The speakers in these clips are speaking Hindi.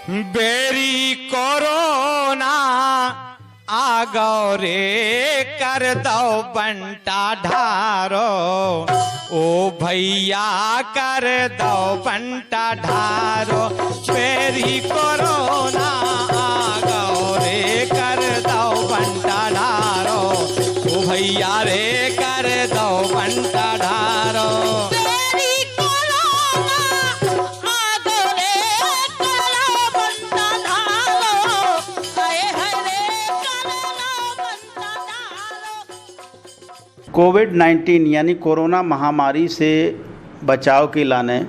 बेरी कोरोना आ गौ रे कर दो बंटा ढारो, ओ भैया कर दो बंटा ढारो। बेरी कोरोना आ गौ रे कर दो बंटा ढारो, ओ भैया रे कर दो बंटा ढारो। कोविड-19 यानी कोरोना महामारी से बचाव के लाने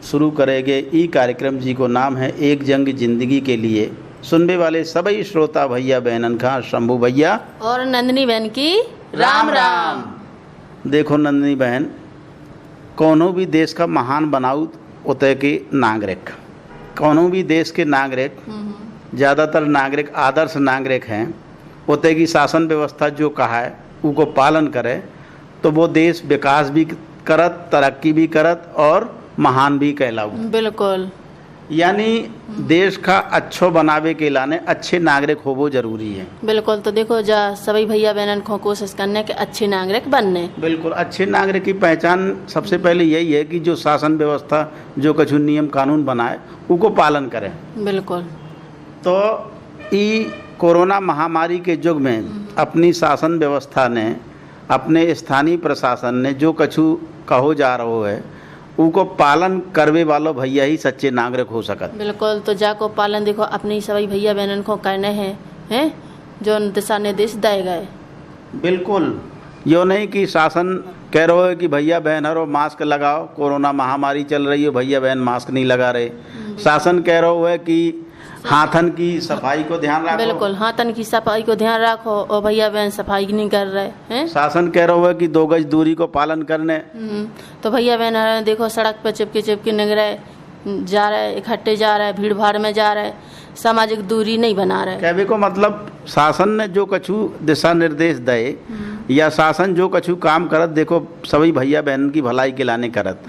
शुरू करेंगे ई कार्यक्रम जी को नाम है एक जंग जिंदगी के लिए। सुनने वाले सभी श्रोता भैया बहनन का शंभू भैया और नंदनी बहन की राम राम। देखो नंदनी बहन, कोनो भी देश का महान बनाऊ उतय के नागरिक, कोनो भी देश के नागरिक, ज़्यादातर नागरिक आदर्श नागरिक हैं। उतय की शासन व्यवस्था जो कहा है उनको पालन करे तो वो देश विकास भी करत, तरक्की भी करत और महान भी कहलाऊ। बिल्कुल, यानी देश का अच्छो बनावे के लाने अच्छे नागरिक हो वो जरूरी है। बिल्कुल। तो देखो जा सभी भैया बहनन को कोशिश करने के अच्छे नागरिक बनने। बिल्कुल, अच्छे नागरिक की पहचान सबसे पहले यही है कि जो शासन व्यवस्था जो कुछ नियम कानून बनाए उनको पालन करें। बिल्कुल। तो ई कोरोना महामारी के युग में अपनी शासन व्यवस्था ने, अपने स्थानीय प्रशासन ने जो कछु कहो जा रहा है उनको पालन करवे वालों भैया ही सच्चे नागरिक हो सकत। बिल्कुल। तो जाको पालन देखो अपनी सभी भैया बहनन को करने हैं जो दिशा निर्देश दिए गए। बिल्कुल, यो नहीं कि शासन कह रहा है कि भैया बहन हरो मास्क लगाओ, कोरोना महामारी चल रही है, भैया बहन मास्क नहीं लगा रहे। शासन कह रहा है कि हाथन की सफाई को ध्यान रखो। बिल्कुल, हाथन की सफाई को ध्यान रखो और भैया बहन सफाई नहीं कर रहे हैं। शासन कह रहा है कि 2 गज दूरी को पालन करने, तो भैया बहन देखो सड़क पर चिपके निग रहे, जा रहे, इकट्ठे जा रहे, भीड़ भाड़ में जा रहे, सामाजिक दूरी नहीं बना रहे। कहने को मतलब शासन ने जो कछु दिशा निर्देश दे या शासन जो कछु काम करत, देखो सभी भैया बहन की भलाई के लाने करत।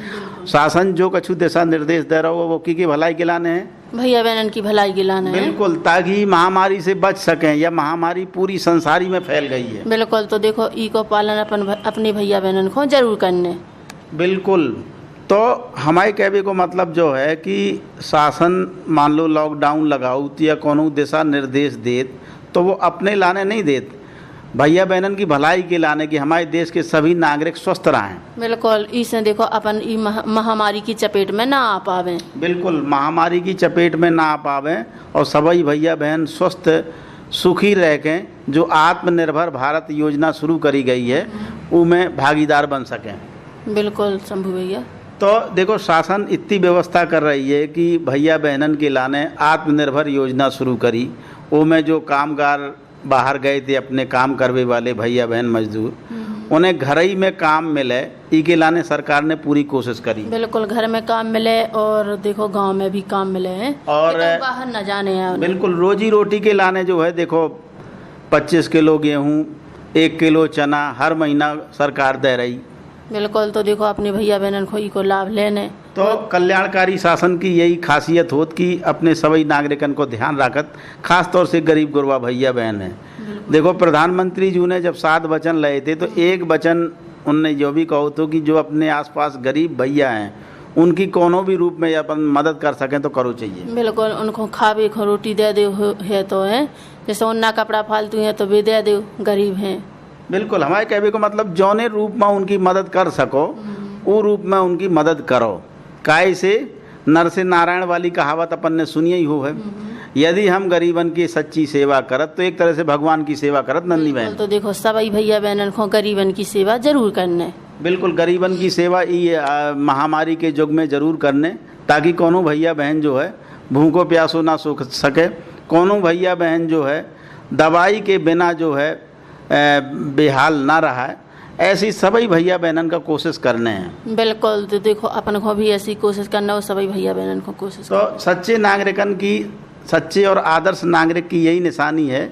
शासन जो कछु दिशा निर्देश दे रहा हो वो की भलाई के लाने हैं, भैया बहन की भलाई के लाने। बिल्कुल, ताकि महामारी से बच सकें या महामारी पूरी संसारी में फैल गई है। बिल्कुल। तो देखो ई को पालन अपने भैया बहनन को जरूर करने। बिल्कुल। तो हमारे कहने को मतलब जो है कि शासन मान लो लॉकडाउन लगाओ या कोनो दिशा निर्देश देत तो वो अपने लाने नहीं देत, भैया बहनन की भलाई के लाने की, हमारे देश के सभी नागरिक स्वस्थ रहें। बिल्कुल। इससे देखो अपन ई महामारी की चपेट में ना आ पावे। बिल्कुल, महामारी की चपेट में ना आ पावे और सभी भैया बहन स्वस्थ सुखी रह के जो आत्मनिर्भर भारत योजना शुरू करी गई है उनमें भागीदार बन सकें। बिल्कुल शंभू भैया। तो देखो शासन इतनी व्यवस्था कर रही है कि भैया बहनन के लाने आत्मनिर्भर योजना शुरू करी, वो में जो कामगार बाहर गए थे अपने काम करवे वाले भैया बहन मजदूर, उन्हें घर ही में काम मिले, ई के लाने सरकार ने पूरी कोशिश करी। बिल्कुल, घर में काम मिले और देखो गांव में भी काम मिले हैं और बाहर न जाने हैं। बिल्कुल, रोजी रोटी के लाने जो है देखो 25 किलो गेहूँ, 1 किलो चना हर महीना सरकार दे रही। बिल्कुल। तो देखो अपने भैया बहनन को लाभ लेने। तो कल्याणकारी शासन की यही खासियत होत कि अपने सभी नागरिकन को ध्यान रखत, खास तौर से गरीब गुरबा भैया बहन है। देखो प्रधानमंत्री जी ने जब 7 वचन लाए थे तो एक वचन उनने जो भी कहो तो कि जो अपने आसपास गरीब भैया हैं उनकी कोनो भी रूप में अपन मदद कर सकें तो करो चाहिए। बिल्कुल, उनको खावे को रोटी दे दो है तो है, जैसे उन्ना कपड़ा फालतू है तो भी दे दो, गरीब हैं। बिल्कुल, हमारे कहने को मतलब जौने रूप में उनकी मदद कर सको वो रूप में उनकी मदद करो। काय से नर से नारायण वाली कहावत अपन ने सुनी ही हो है, यदि हम गरीबन की सच्ची सेवा करत तो एक तरह से भगवान की सेवा करत नंदी बहन। तो देखो सभी भैया बहनन को गरीबन की सेवा जरूर करने। बिल्कुल, गरीबन की सेवा ये महामारी के युग में जरूर करने, ताकि कोनो भैया बहन जो है भूखो प्यासो ना सूख सके, कोनो भैया बहन जो है दवाई के बिना जो है बेहाल ना रहा है, ऐसी सभी भैया बहनन का कोशिश करने हैं। बिल्कुल। तो देखो अपन को भी ऐसी कोशिश करना हो, सभी भैया बहनन को कोशिश। तो सच्चे नागरिकन की, सच्चे और आदर्श नागरिक की यही निशानी है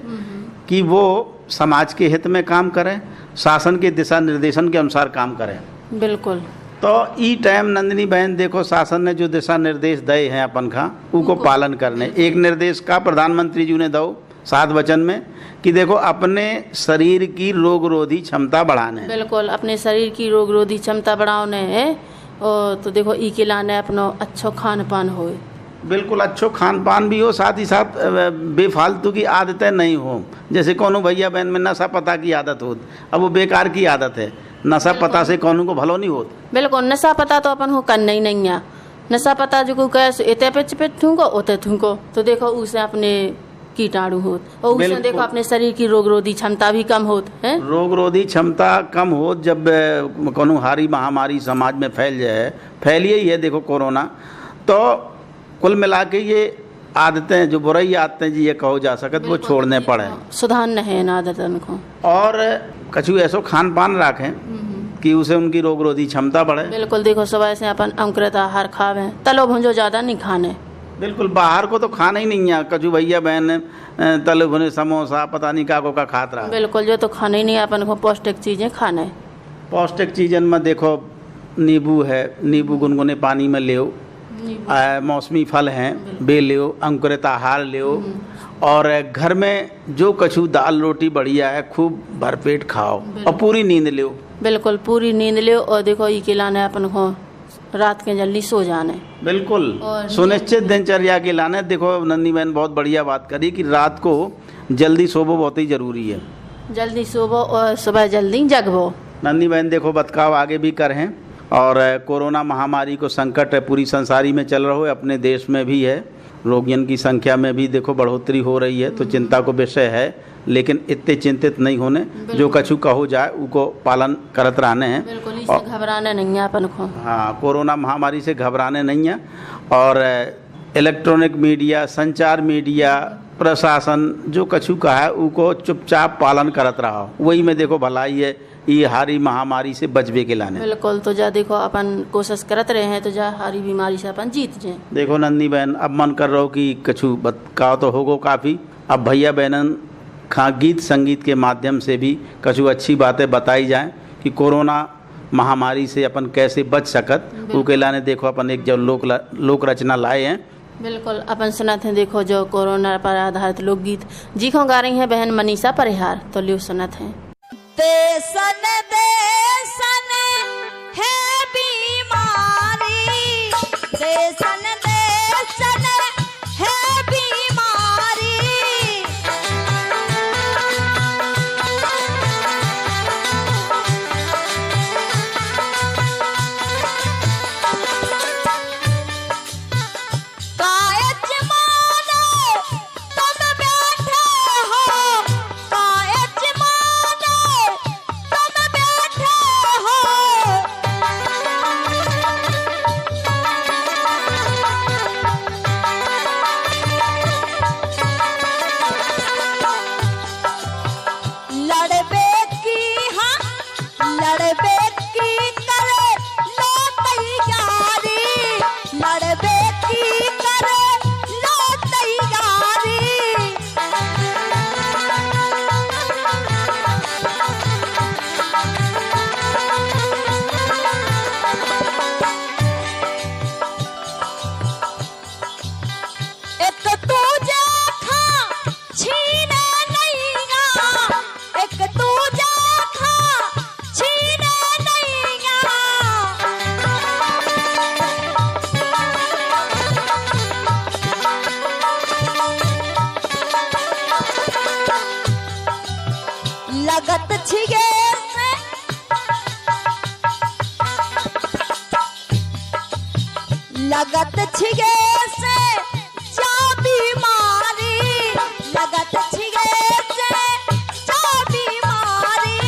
कि वो समाज के हित में काम करें, शासन के दिशा निर्देशन के अनुसार काम करें। बिल्कुल। तो ई टाइम नंदिनी बहन देखो शासन ने जो दिशा निर्देश दे हैं अपन का उनको पालन करने। एक निर्देश का प्रधानमंत्री जी ने दो 7 वचन में कि देखो अपने शरीर की रोग रोधी क्षमता बढ़ाने। बिल्कुल अपने शरीर की रोग रोधी क्षमता बढ़ाने है और तो देखो ई के लाने अपनो अच्छो खान पान हो। बिल्कुल अच्छो खान पान भी हो, साथ ही साथ बेफालतू की आदतें नहीं हो। जैसे कोनो भैया बहन में नशा पता की आदत हो, अब वो बेकार की आदत है। नशा पता से कोनो को भलो नहीं होता। बिल्कुल नशा पता तो अपन हो करना ही नहीं है। नशा पता जो कैसे एते पे चिपट थूको ओते थूको तो देखो उसे अपने कीटाणु होत और उससे देखो अपने शरीर की रोग रोधी क्षमता भी कम होत है। रोग रोधी क्षमता कम हो जब कोनो हारी महामारी समाज में फैल जाए, फैलिए ही है देखो कोरोना। तो कुल मिला के ये आदतें जो बुराई आदतें जी ये कहो जा सकत वो छोड़ने पड़े, सुधारना है इन आदतन को। और कछु ऐसो खान पान रखें कि उसे उनकी रोग रोधी क्षमता बढ़े। बिल्कुल देखो सुबह से अपन अंकुरित आहार खावे, तलो भुंजो ज्यादा नहीं खाने। बिल्कुल बाहर को तो खाना ही नहीं है। कछु भैया बहन तले भुने समोसा पता नहीं का खात रहा। बिल्कुल जो तो खाना ही नहीं है अपन को पौष्टिक चीजें खाना है। पौष्टिक चीजन में देखो नींबू है, नींबू गुनगुने पानी में ले, मौसमी फल हैं बे ले, अंकुरित आहार ले, और घर में जो कछु दाल रोटी बढ़िया है खूब भरपेट खाओ और पूरी नींद ले। बिल्कुल पूरी नींद ले और देखो ई के लाने अपन को रात के जल्दी सो जाने। बिल्कुल सुनिश्चित दिनचर्या के लाने। देखो नंदी बहन बहुत बढ़िया बात करी कि रात को जल्दी सोबो बहुत ही जरूरी है। जल्दी सोबो और सुबह जल्दी जगबो। नंदी बहन देखो बतकाव आगे भी कर हैं और कोरोना महामारी को संकट पूरी संसारी में चल रहा है, अपने देश में भी है। रोगियों की संख्या में भी देखो बढ़ोतरी हो रही है, तो चिंता को विषय है। लेकिन इतने चिंतित नहीं होने, जो कछु कहो जाए उनको पालन करत रहने हैं। बिल्कुल इससे घबराने नहीं है अपन को। हाँ कोरोना महामारी से घबराने नहीं है। और इलेक्ट्रॉनिक मीडिया, संचार मीडिया, प्रशासन जो कछु कहा है उनको चुपचाप पालन करत रहा। वही में देखो भलाई है ये हारी महामारी से बचवे के लाने। बिल्कुल तो जा देखो अपन कोशिश करत रहे हैं तो जा हारी बीमारी से अपन जीत जाए। देखो नंदी बहन अब मन कर रहा हो कि कछु बतकाव तो होगो काफ़ी। अब भैया बहनन खा गीत संगीत के माध्यम से भी कछु अच्छी बातें बताई जाएं कि कोरोना महामारी से अपन कैसे बच सकत। उके लाने देखो अपन एक जो लोक रचना लाए हैं। बिल्कुल अपन सुनत हैं देखो जो कोरोना पर आधारित लोकगीत जी को गा रही हैं बहन मनीषा परिहार। तो लियो सुनत हैं। देसन देसन है बीमारी, देसन देसन है बीमारी, कायच मानो तुम बैठे हो, कायच मानो तुम बैठे हो, लड़बे की हाँ लड़बे की करे लो तैयारी, लड़बे की करे लो तैयारी, एक तुझे खा छीने नहीं गा, एक तुझे खा छीने नहीं गा, लगत छिगे से लगत छिगे से जा बीमारी, लगत छिगे से जा बीमारी,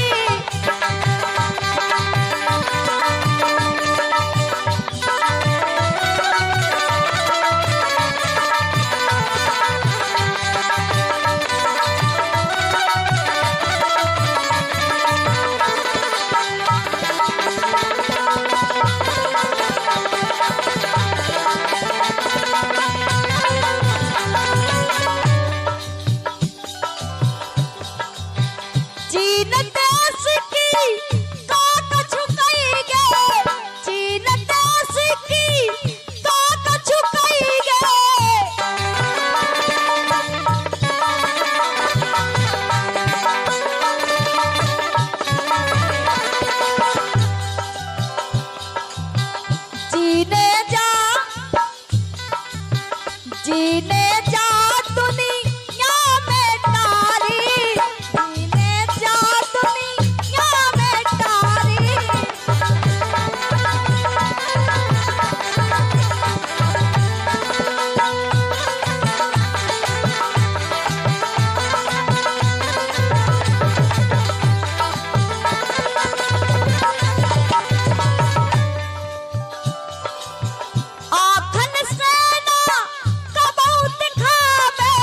जीने जा दुनिया में तारी, जीने जा दुनिया में तारी। आखन सेना कबहू दिखावे,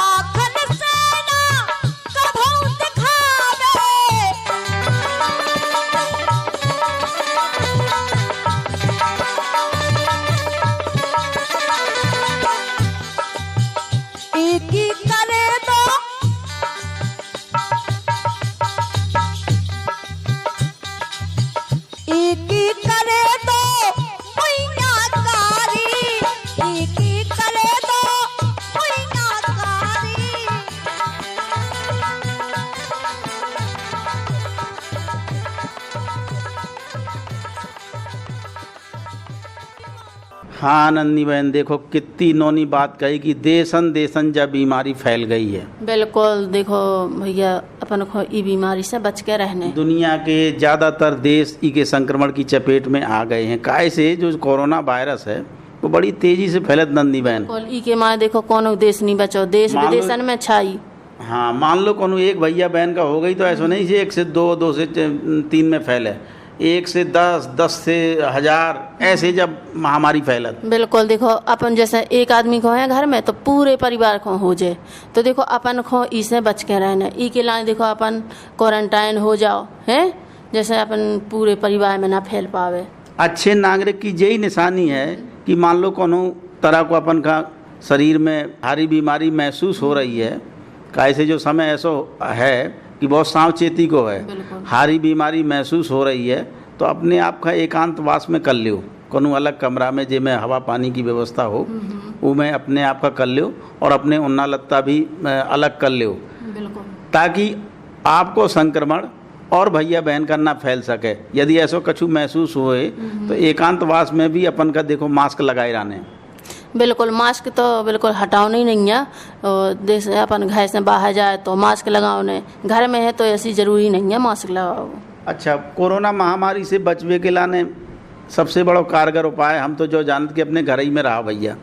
आखन सेना कबहू दिखावे। एकी करे दो एकी करे दो मैया कारी, एकी करे दो मैया कारी। हाँ नंदी बहन, देखो कितनी इन्होंने बात कही कि देशन देशन जब बीमारी फैल गई है। बिल्कुल देखो भैया अपन को ई बीमारी से बच के रहने। दुनिया के ज़्यादातर देश ई के संक्रमण की चपेट में आ गए हैं। काय से जो कोरोना वायरस है वो बड़ी तेजी से फैलत नंदी बहन। बिल्कुल ई के मारे देखो कोनो देश नहीं बचो, देश मान लो- विदेशन में छाई। हाँ, मान लो कोनो एक भैया बहन का हो गई तो ऐसा नहीं से 1 से 2, 2 से 3 में फैले, 1 से 10, 10 से 1000 ऐसे जब महामारी फैलत। बिल्कुल देखो अपन जैसे एक आदमी को है घर में तो पूरे परिवार को हो जाए, तो देखो अपन को इससे बच के रहना। ई के लाने देखो अपन क्वारंटाइन हो जाओ है, जैसे अपन पूरे परिवार में ना फैल पावे। अच्छे नागरिक की यही निशानी है कि मान लो कोनो तरह को अपन का शरीर में भारी बीमारी महसूस हो रही है, कैसे जो समय ऐसा है कि बहुत सावचेती को है, बिल्कुल। हारी बीमारी महसूस हो रही है तो अपने आप का एकांतवास में कर लियो, कोनो अलग कमरा में जिसमें हवा पानी की व्यवस्था हो वो में अपने आप का कर लियो और अपने उन्ना लत्ता भी अलग कर लियो, बिल्कुल ताकि आपको संक्रमण और भैया बहन का ना फैल सके। यदि ऐसा कछु महसूस हुए तो एकांतवास में भी अपन का देखो मास्क लगाए रहने। बिल्कुल मास्क तो बिल्कुल हटाओ नहीं है, और जैसे अपन घर से बाहर जाए तो मास्क लगाओ नहीं, घर में है तो ऐसी ज़रूरी नहीं है मास्क लगाओ। अच्छा, कोरोना महामारी से बचने के लाने सबसे बड़ा कारगर उपाय हम तो जो जानते कि अपने घर ही में रहो भैया,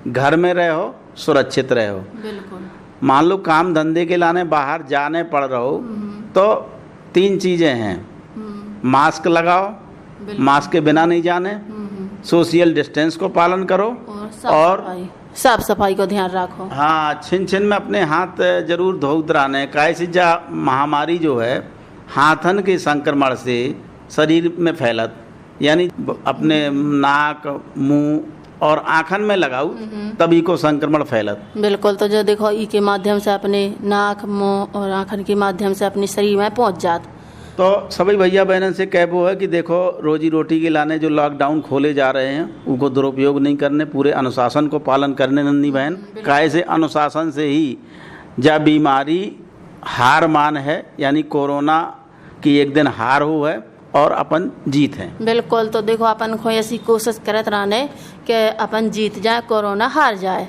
घर में रहो, सुरक्षित रहो। बिल्कुल मान लो काम धंधे के लाने बाहर जाने पड़ रहो तो 3 चीज़ें हैं, मास्क लगाओ, मास्क के बिना नहीं जाने, सोशल डिस्टेंस को पालन करो और साफ सफाई को ध्यान रखो। हाँ, छिन छिन में अपने हाथ जरूर धोते रहने। कैसे जा महामारी जो है हाथन के संक्रमण से शरीर में फैलत, यानी अपने नाक, मुंह और आँखन में लगाऊ तभी को संक्रमण फैलत। बिल्कुल, तो जो देखो ई के माध्यम से अपने नाक, मुंह और आँखन के माध्यम से अपने शरीर में पहुंच जात। तो सभी भैया बहनों से कहबो है कि देखो रोजी रोटी के लाने जो लॉकडाउन खोले जा रहे हैं उनको दुरुपयोग नहीं करने, पूरे अनुशासन को पालन करने नंदी बहन। कैसे अनुशासन से ही जब बीमारी हार मान है, यानी कोरोना की एक दिन हार हो है और अपन जीत हैं। बिल्कुल, तो देखो अपन को ऐसी कोशिश करत रहने कि अपन जीत जाए, कोरोना हार जाए।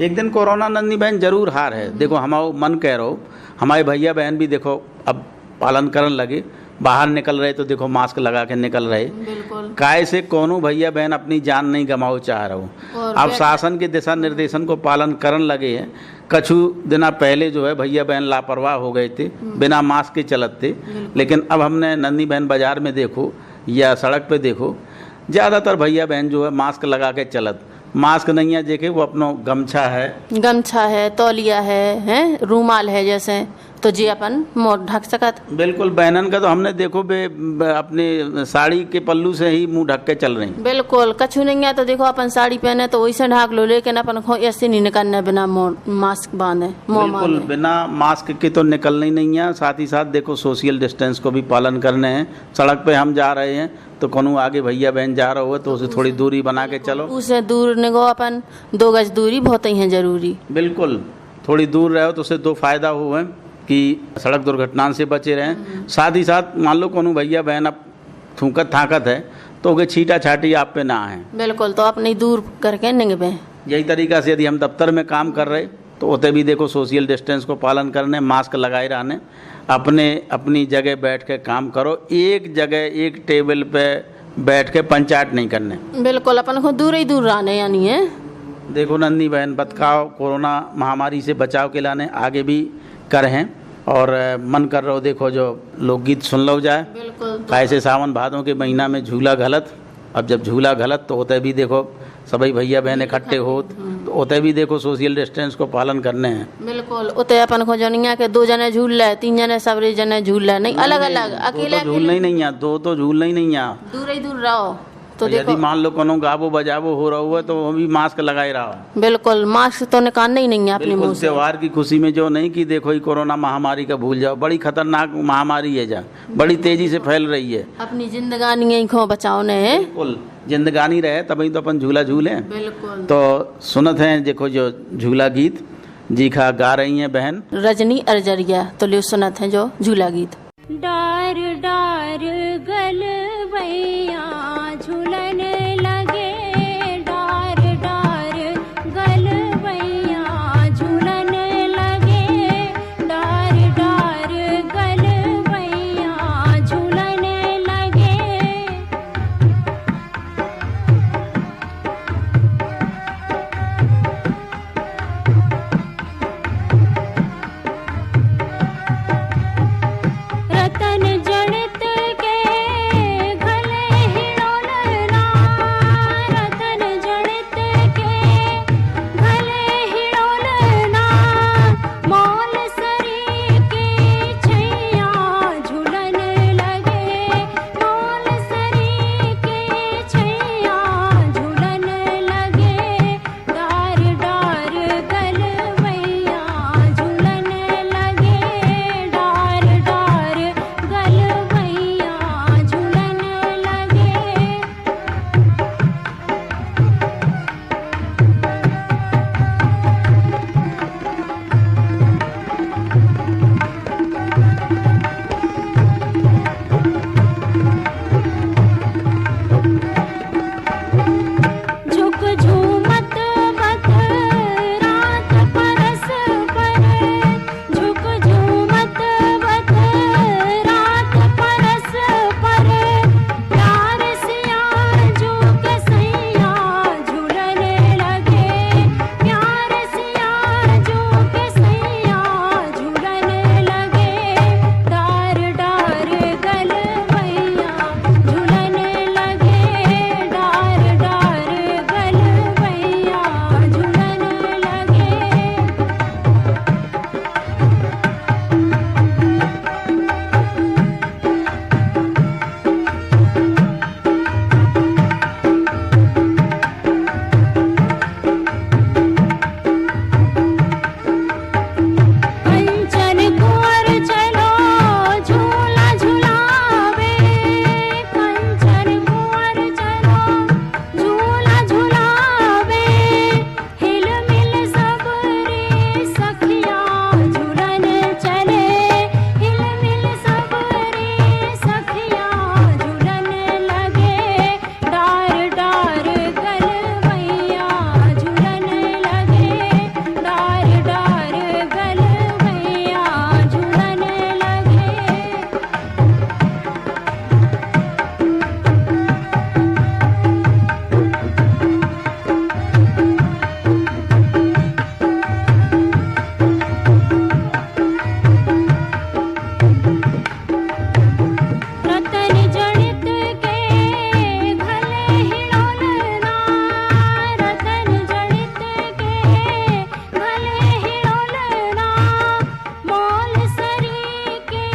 एक दिन कोरोना नंदी बहन जरूर हार है। देखो हमारा मन कह रहो, हमारे भैया बहन भी देखो अब पालन करने लगे, बाहर निकल रहे तो देखो मास्क लगा के निकल रहे। बिल्कुल, काय से कोनो भैया बहन अपनी जान नहीं गंवाओ चाह रहो। अब शासन के दिशा निर्देशन को पालन करने लगे हैं। कछु दिना पहले जो है भैया बहन लापरवाह हो गए थे, बिना मास्क के चलत थे, लेकिन अब हमने नंदी बहन बाजार में देखो या सड़क पे देखो ज़्यादातर भैया बहन जो है मास्क लगा के चलत। मास्क नहीं है देखे वो अपनो गमछा है, तौलिया है, रूमाल है, जैसे तो जी अपन मोर ढक सकत। बिल्कुल, बहनन का तो हमने देखो अपने साड़ी के पल्लू से ही मुंह ढक के चल रही। बिल्कुल, कछु नहीं है तो देखो अपन साड़ी पहने तो वैसे ढाक लो, लेकिन अपन को ऐसे नहीं निकलना बिना मास्क बांधे, बिल्कुल बिना मास्क के तो निकलना ही नहीं है। साथ ही साथ देखो सोशल डिस्टेंस को भी पालन करने हैं। सड़क पे हम जा रहे हैं तो कोनो आगे भैया बहन जा रहा हो तो उसे थोड़ी दूरी बना के चलो, उसे दूर निगो, अपन 2 गज दूरी बहुत ही है जरूरी। बिल्कुल, थोड़ी दूर रहो तो उससे 2 फायदा हुए कि सड़क दुर्घटना से बचे रहें। साथ ही साथ मान लो कोनो भैया बहन अब थूकत थाकत है तो के छीटा छाटी आप पे ना है। बिल्कुल, तो अपनी दूर करके निगबे। यही तरीका से यदि हम दफ्तर में काम कर रहे तो उते भी देखो सोशल डिस्टेंस को पालन करने, मास्क लगाए रहने, अपनी जगह बैठ के काम करो। एक जगह एक टेबल पे बैठ के पंचायत नहीं करने। बिल्कुल, अपन को दूर ही दूर रहने यानी है। देखो नंदी बहन, बतकाव कोरोना महामारी से बचाव के लाने आगे भी कर हैं और मन कर रहा हो देखो जो लोकगीत सुन लो जाए। बिल्कुल, कैसे सावन भादों के महीना में झूला गलत, अब जब झूला गलत तो होते भी देखो सभी भैया बहन इकट्ठे हो तो होते भी देखो सोशल डिस्टेंस को पालन करने हैं। बिल्कुल, उते अपन को जनिया के 2 जने झूल ले, 3 जने सबरे जने झूल ले, नहीं अलग अलग अकेले झूलना ही नहीं है, 2 तो झूलना ही नहीं है। दूर ही दूर रहो। तो यदि देखो, मान लो कोनो गावो बजावो हो रहा हुआ तो वो भी मास्क लगाए रहो। बिल्कुल, मास्क तो निकालना ही नहीं है अपने मुंह बिल्कुल, से। त्योहार की खुशी में जो नहीं कि देखो ये कोरोना महामारी का भूल जाओ, बड़ी खतरनाक महामारी है, जा बड़ी तेजी से फैल रही है। अपनी जिंदगानी यही खो बचाओ ने है। बिल्कुल, जिंदगानी रहे तभी तो अपन झूला झूले। बिल्कुल, तो सुनत हैं देखो जो झूला गीत जी खा गा रही हैं बहन रजनी अरजरिया, तो लियो सुनत है जो झूला गीत। डार डार गलवैया झूलन लगे, डार डार गलवैया झूलन लगे, डार डार गलवैया झूलन लगे। रतन जड़ित के गले हिड़ोलना, रतन जड़ित के गले हिड़ोलना, मौल सरी की छैया झूलन लगे, मौल सरी की छैया झूलन लगे, डार डार गलवैया झूलन लगे, डार डार गलवैया झूलन लगे। झुक झूमत बत रात परस पर, झुक झूमत बत रात परस पर, प्यार सिया झुक सैया झूलन लगे, प्यार सिया झुक सैया झूलन लगे, डार डार गलवैया झूलन लगे, डार डार गलवैया झूलन लगे। कंचन कुंवर चलो झूला झुलावे, कंचन कुंवर चलो झूला झुलावे, हिल मिल सबरी सखिया झूलन चले, हिल मिल सबरी सखिया झूलन लगे, डार डार गलवैया झूलन लगे, डार डार गलवैया झूलन लगे। रतन जड़ित के गले हिड़ोलना, रतन जड़ित के गले हिड़ोलना, मौल सरी की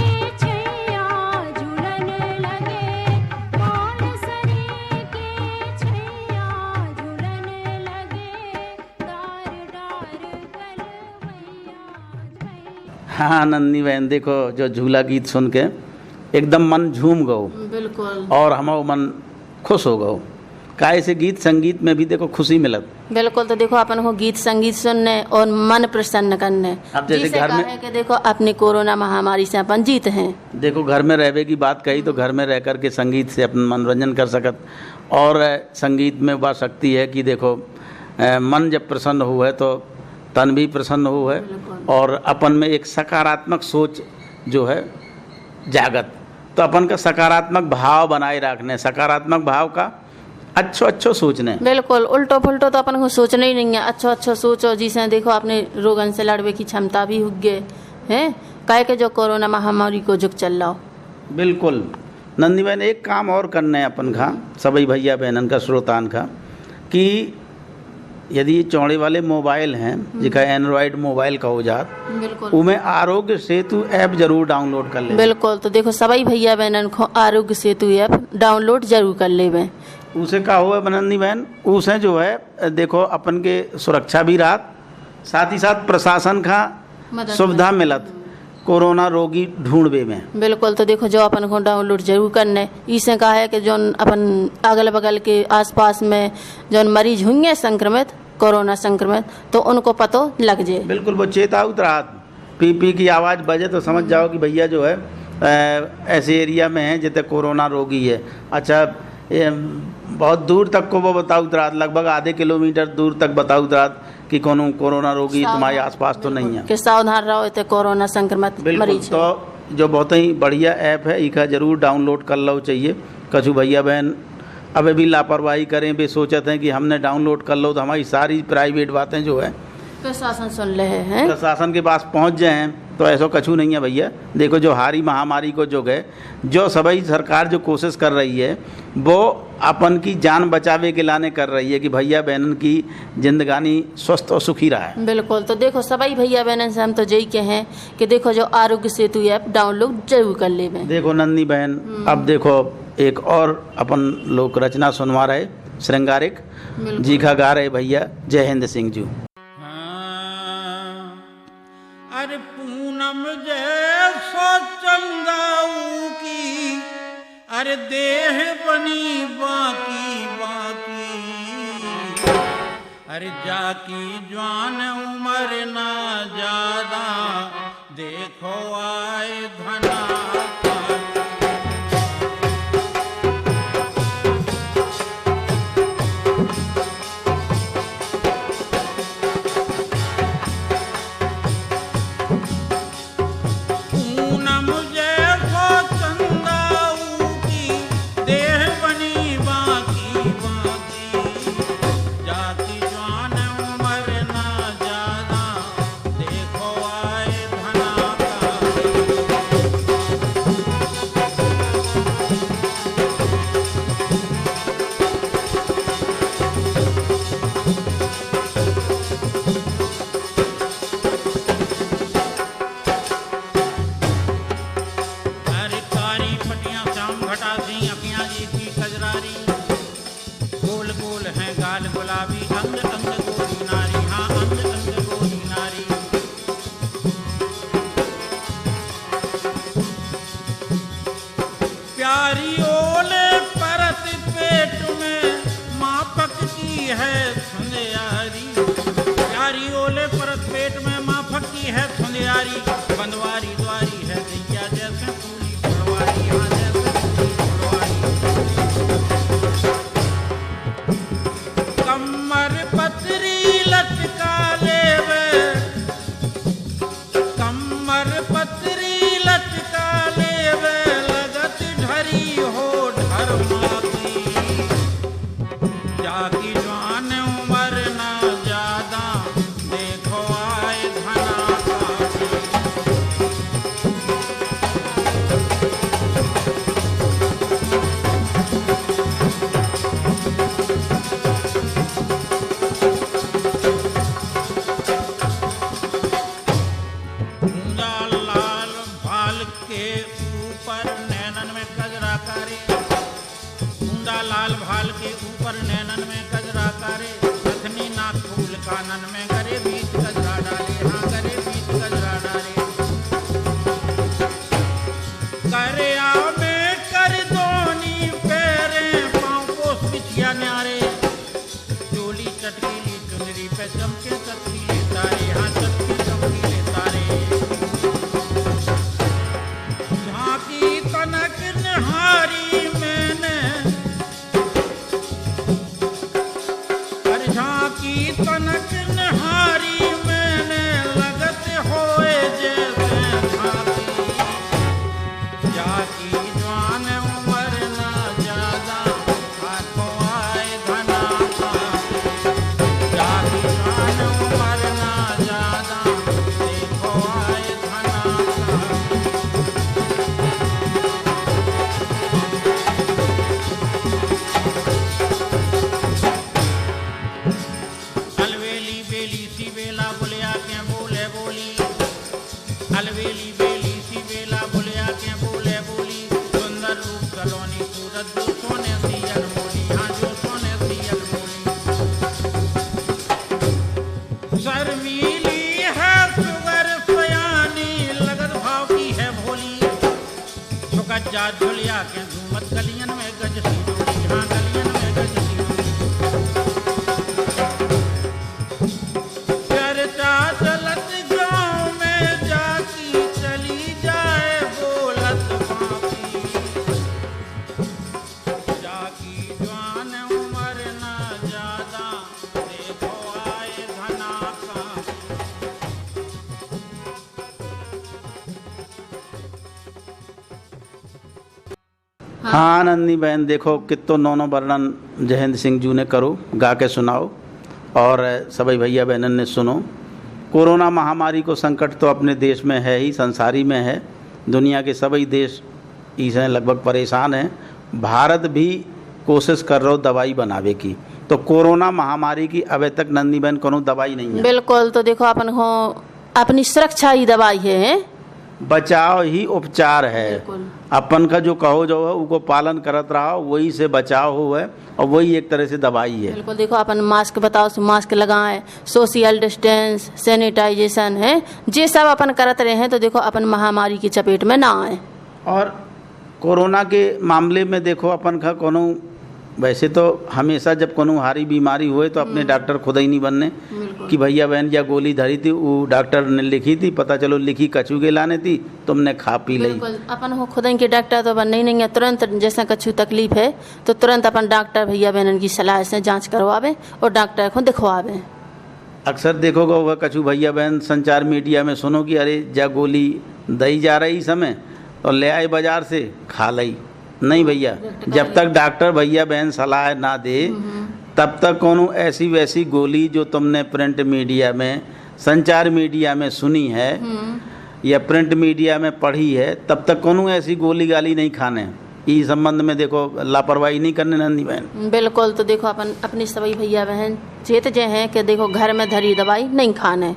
छैया झूलन लगे, मौल सरी की छैया झूलन लगे, डार डार गलवैया झूलन। हाँ नंदी बहन, देखो जो झूला गीत सुन के एकदम मन झूम गो बिल्कुल, और हमारो मन खुश हो गो। काहे से गीत संगीत में भी देखो खुशी मिलत। बिल्कुल। तो देखो अपन को गीत संगीत सुनने और मन प्रसन्न करने, अब जैसे जिसे घर में कहे कि देखो अपनी कोरोना महामारी से अपन जीत हैं। देखो घर में रहने की बात कही तो घर में रह कर के संगीत से अपन मनोरंजन कर सकत। और संगीत में वह शक्ति है कि देखो मन जब प्रसन्न हुआ है तो तन भी प्रसन्न हुआ है और अपन में एक सकारात्मक सोच जो है जागत। तो अपन का सकारात्मक भाव बनाए रखने, सकारात्मक भाव का अच्छो सोचने। बिल्कुल। उल्टो फुल्टो तो अपन को सोचना ही नहीं है, अच्छो सोचो जिसे देखो अपने रोगन से लड़ने की क्षमता भी हो गए हैं, काहे के जो कोरोना महामारी को जुग चल रहा हो। बिल्कुल नंदी बहन, एक काम और करना है अपन का सभी भैया बहनन का श्रोतान का कि यदि ये चौड़े वाले मोबाइल हैं जिका एंड्रॉयड मोबाइल का हो जात, बिल्कुल उमें आरोग्य सेतु ऐप जरूर डाउनलोड कर ले। बिल्कुल। तो देखो सभी भैया बहनन को आरोग्य सेतु ऐप डाउनलोड जरूर कर ले। उसे का हुआ बनंदी बहन, उसे जो है देखो अपन के सुरक्षा भी रात, साथ ही साथ प्रशासन का सुविधा मिलत कोरोना रोगी ढूंढवे में। बिल्कुल। तो देखो जो अपन को डाउनलोड जरूर करने, इसे कहा है कि जो अपन अगल बगल के आसपास में जो मरीज होंगे संक्रमित, कोरोना संक्रमित, तो उनको पतो लग जाए। बिल्कुल वो चेतावत रात पी की आवाज़ बजे तो समझ जाओ कि भैया जो है ऐसे एरिया में है जितने कोरोना रोगी है। अच्छा बहुत दूर तक को वो बताओ रात, लगभग आधे किलोमीटर दूर तक बताओ रात कि कोनो कोरोना रोगी तुम्हारे आसपास तो नहीं है, कि सावधान रहो इतने कोरोना संक्रमित मरीज। तो जो बहुत ही बढ़िया ऐप है इका जरूर डाउनलोड कर लो चाहिए। कछु भैया बहन अभी भी लापरवाही करें, भी सोचते हैं कि हमने डाउनलोड कर लो तो हमारी सारी प्राइवेट बातें जो है प्रशासन सुन रहे हैं, प्रशासन के पास पहुंच जाए। तो ऐसा कछु नहीं है भैया। देखो जो हारी महामारी को जो गए, जो सभी सरकार जो कोशिश कर रही है वो अपन की जान बचावे के लाने कर रही है कि भैया बहनन की जिंदगानी स्वस्थ और सुखी रहा है। बिल्कुल। तो देखो सभी भैया बहन से हम तो यही कहें कि देखो जो आरोग्य सेतु ऐप डाउनलोड जरूर कर ले। देखो नंदी बहन, अब देखो एक और अपन लोक रचना सुनवा रहे श्रृंगारिक जी का गा रहे भैया जय हिंद सिंह जी। अरे पूनम जैसो चंगाऊ की अरे देह बनी बाकी अरे जाकी जवान उम्र ना ज्यादा देखो आए धना बनवारी द्वारी है दैया जैसे पूरी फुलवारी हाँ जैसे कमर पतरी लटका लेवे कमर पतरी लटका लेवे लगत ढरी हो ढर माती जाकी जवान उम्र ना ज्यादा देखो आए धना लाल भाल के ऊपर नैनन में गजरा करे रखनी नाक फूल कानन में करे बीच गजरा डाले हाँ करे बीच गजरा डाले करे में कर दोनी पैरे पाँव पोस पिछिया न्यारे चटकीली चुनरी पे चमके चटकीले तारे, हाँ चटकी चमकीले तारे। झांकी कनक निहारी मैंने, हर झांकी कनक निहारी मैंने, लगत होए जैसे झांकी। जाकी जवान उम्र ना ज्यादा, हाथों आए घना का। जाकी जवान उम्र ना ज्यादा, देखो आए घना का। अलवेली बेली सी बेला बुलिया के बोले बोली, अलवेली बेली सी बेला बुलिया के बोले बोली। सुंदर रूप सलोनी सूरत जो सोने सी अनमोली, हाँ जो सोने सी अनमोली। शर्मीली है सुगर सयानी, लगत भाव की है भोली। झुकत जा झुलिया के झूमत गलियन में गज सी डोली, हाँ गलियन में गज सी डोली। चर्चा चलत गाँव में, जाती चली जाए बोलत बाकी। जाकी जवान उम्र ना ज्यादा, देखो आए घना का। हाँ नंदनी बहन, देखो कितो नौनो वर्णन जयहिंद सिंह जी ने करो, गा के सुनाओ और सभी भैया बहनन ने सुनो। कोरोना महामारी को संकट तो अपने देश में है ही, संसारी में है। दुनिया के सभी देश इससे लगभग परेशान हैं। भारत भी कोशिश कर रहा हो दवाई बनावे की। तो कोरोना महामारी की अभी तक नंदनी बहन कोनो दवाई नहीं है। बिल्कुल, तो देखो अपन हो अपनी सुरक्षा ही दवाई है। बचाव ही उपचार है। बिल्कुल। अपन का जो कहो जो है उनको पालन करत रहा, वही से बचाव हो है और वही एक तरह से दवाई है। बिल्कुल, देखो अपन मास्क बताओ तो मास्क लगाएं, सोशल डिस्टेंस, सैनिटाइजेशन है, ये सब अपन करत रहे हैं। तो देखो अपन महामारी की चपेट में ना आए। और कोरोना के मामले में देखो अपन का कोनो, वैसे तो हमेशा जब कोनो हारी बीमारी हुए तो अपने डॉक्टर खुद ही नहीं बनने कि भैया बहन या गोली धरी थी वो डॉक्टर ने लिखी थी, पता चलो लिखी कछू के लाने थी, तुमने खा पी ली। बिल्कुल, अपन हो खुद के डॉक्टर तो बनने ही नहीं है। तुरंत जैसा कछु तकलीफ है तो तुरंत अपन डॉक्टर भैया बहन की सलाह से जांच करवावे और डॉक्टर को दिखवावे। अक्सर देखोगे वह कछु भैया बहन संचार मीडिया में सुनो कि अरे जा गोली दई जा रही समय और ले आए बाजार से खा ली। नहीं भैया, जब तक डॉक्टर भैया बहन सलाह ना दे तब तक कोनो ऐसी वैसी गोली जो तुमने प्रिंट मीडिया में, संचार मीडिया में सुनी है या प्रिंट मीडिया में पढ़ी है, तब तक कोनो ऐसी गोली गाली नहीं खाने। इस संबंध में देखो लापरवाही नहीं करने नंदी बहन। बिल्कुल, तो देखो अपन अपनी सभी भैया बहन चेत जे हैं कि देखो घर में धरी दवाई नहीं खाने।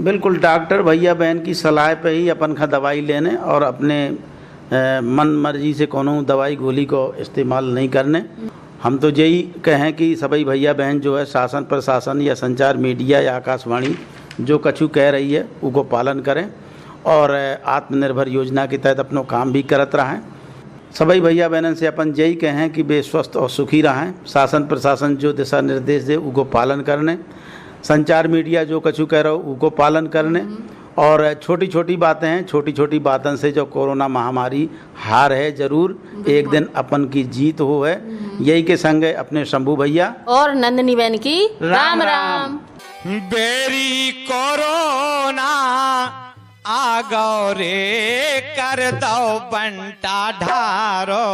बिल्कुल, डॉक्टर भैया बहन की सलाह पे ही अपन का दवाई लेने और अपने मन मर्जी से कोनो दवाई गोली को इस्तेमाल नहीं करने। हम तो यही कहें कि सभी भैया बहन जो है शासन प्रशासन या संचार मीडिया या आकाशवाणी जो कछु कह रही है उसको पालन करें और आत्मनिर्भर योजना के तहत अपनों काम भी करत रहें। सभी भैया बहनन से अपन यही कहें कि वे स्वस्थ और सुखी रहें। शासन प्रशासन जो दिशा निर्देश दे उसको पालन करने, संचार मीडिया जो कछु कह रहा हो उसको पालन करने और छोटी छोटी बातें हैं, छोटी छोटी बातों से जो कोरोना महामारी हार है जरूर एक दिन अपन की जीत हो है। यही के संग अपने शंभू भैया और नंदनी बहन की राम राम। बेरी कोरोना आ गौ रे कर दो बंटा ढारो,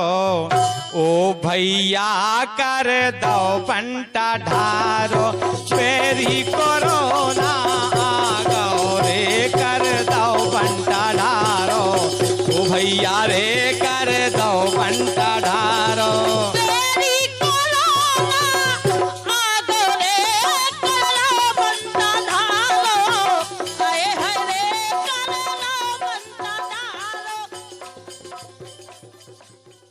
ओ भैया कर दो बंटा ढारो। बेरी कोरोना आ गौ